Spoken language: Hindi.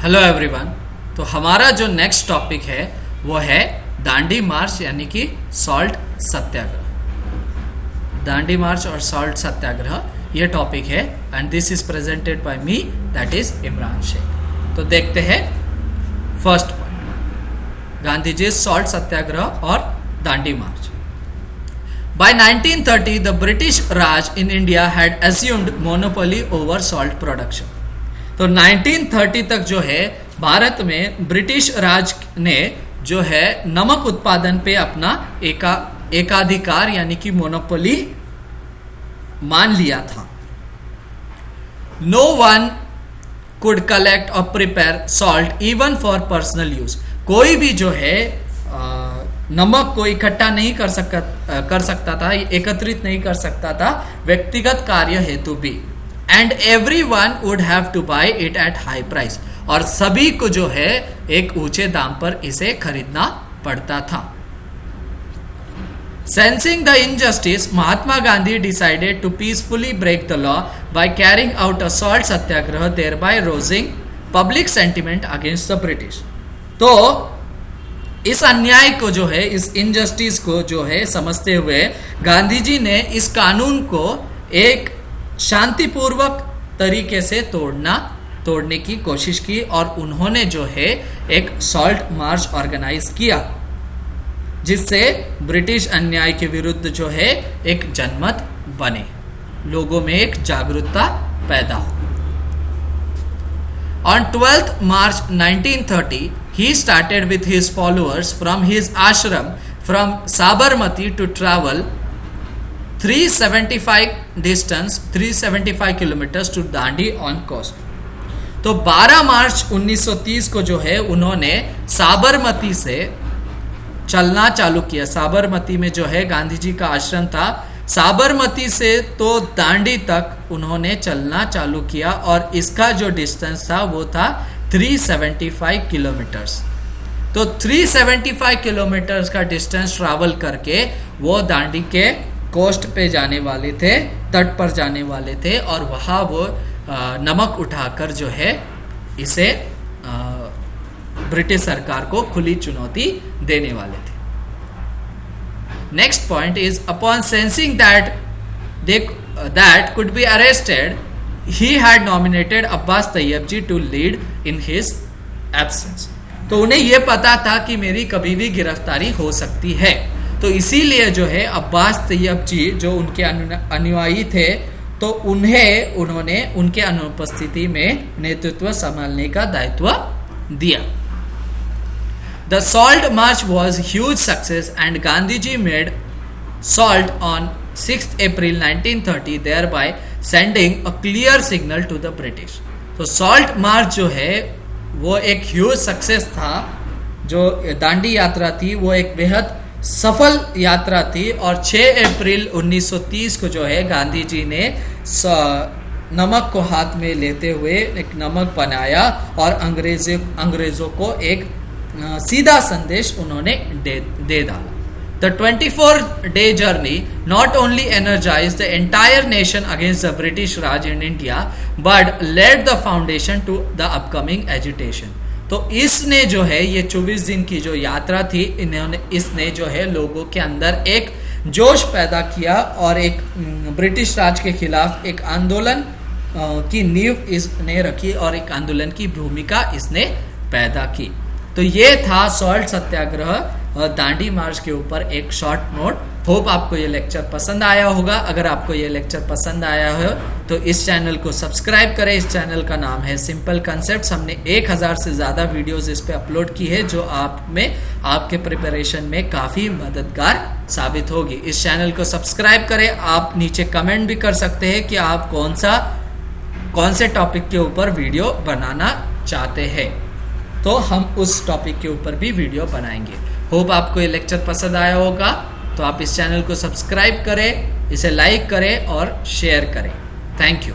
Hello everyone. तो हमारा जो नेक्स्ट टॉपिक है वो है दांडी मार्च यानी कि सॉल्ट सत्याग्रह। दांडी मार्च और सॉल्ट सत्याग्रह ये टॉपिक है and this is presented by me, that is Imran Shaikh. तो देखते हैं first point, Gandhi ji salt Satyagraha और दांडी मार्च। By 1930, the British Raj in India had assumed monopoly over salt production. तो 1930 तक जो है भारत में ब्रिटिश राज ने जो है नमक उत्पादन पे अपना एकाधिकार यानी कि मोनोपोली मान लिया था। No one could collect or prepare salt even for personal use. कोई भी जो है नमक को इकट्ठा नहीं कर सकता था, एकत्रित नहीं कर सकता था व्यक्तिगत कार्य हेतु भी। And everyone would have to buy it at high price, और सभी को जो है एक ऊंचे दाम पर इसे खरीदना पड़ता था। Sensing the injustice, Mahatma Gandhi decided to peacefully break the law by carrying out a salt Satyagraha, thereby rousing public sentiment against the British. तो इस अन्याय को जो है, इस इनजस्टिस को जो है समझते हुए गांधी जी ने इस कानून को एक शांतिपूर्वक तरीके से तोड़ने की कोशिश की और उन्होंने जो है एक सॉल्ट मार्च ऑर्गेनाइज किया, जिससे ब्रिटिश अन्याय के विरुद्ध जो है एक जनमत बने, लोगों में एक जागरूकता पैदा हो। On 12th March 1930, he started with his followers from his ashram from Sabarmati to travel 375 kilometers to Dandi on coast. तो 12 मार्च 1930 को जो है उन्होंने साबरमती से चलना चालू किया। साबरमती में जो है गांधी जी का आश्रम था, साबरमती से तो दांडी तक उन्होंने चलना चालू किया और इसका जो डिस्टेंस था वो था 375 किलोमीटर्स। तो 375 किलोमीटर्स का डिस्टेंस ट्रैवल करके वो दांडी के कोस्ट पे जाने वाले थे, तट पर जाने वाले थे, और वहाँ वो नमक उठाकर जो है इसे ब्रिटिश सरकार को खुली चुनौती देने वाले थे। Next point is, upon sensing that that could be arrested, he had nominated Abbas Tayyab ji to lead in his absence. तो उन्हें यह पता था कि मेरी कभी भी गिरफ्तारी हो सकती है, तो इसीलिए जो है अब्बास तैयब जी जो उनके अनुयायी थे, तो उन्होंने उनके अनुपस्थिति में नेतृत्व संभालने का दायित्व दिया। The salt march was huge success and Gandhiji made salt on 6th April 1930, thereby sending a clear signal to the British. तो salt march जो है वो एक huge success था। जो दांडी यात्रा थी वो एक बेहद सफल यात्रा थी और 6 अप्रैल 1930 को जो है गांधी जी ने नमक को हाथ में लेते हुए एक नमक बनाया और अंग्रेजों को एक सीधा संदेश उन्होंने दे डाला। The 24-day journey not only energized the entire nation against the British Raj in India, but laid the foundation to the upcoming agitation. तो इसने जो है ये 24 दिन की जो यात्रा थी, इसने जो है लोगों के अंदर एक जोश पैदा किया और एक ब्रिटिश राज के खिलाफ एक आंदोलन की नींव इसने रखी और एक आंदोलन की भूमिका इसने पैदा की। तो ये था सॉल्ट सत्याग्रह और दांडी मार्च के ऊपर एक शॉर्ट नोट। होप आपको ये लेक्चर पसंद आया होगा। अगर आपको ये लेक्चर पसंद आया हो तो इस चैनल को सब्सक्राइब करें। इस चैनल का नाम है सिंपल कॉन्सेप्ट्स। हमने 1000 से ज़्यादा वीडियोस इस पे अपलोड की है जो आपके प्रिपरेशन में काफ़ी मददगार साबित होगी। इस चैनल को सब्सक्राइब करें। आप नीचे कमेंट भी कर सकते हैं कि आप कौन से टॉपिक के ऊपर वीडियो बनाना चाहते हैं, तो हम उस टॉपिक के ऊपर भी वीडियो बनाएंगे। होप आपको ये लेक्चर पसंद आया होगा, तो आप इस चैनल को सब्सक्राइब करें, इसे लाइक करें और शेयर करें। Thank you.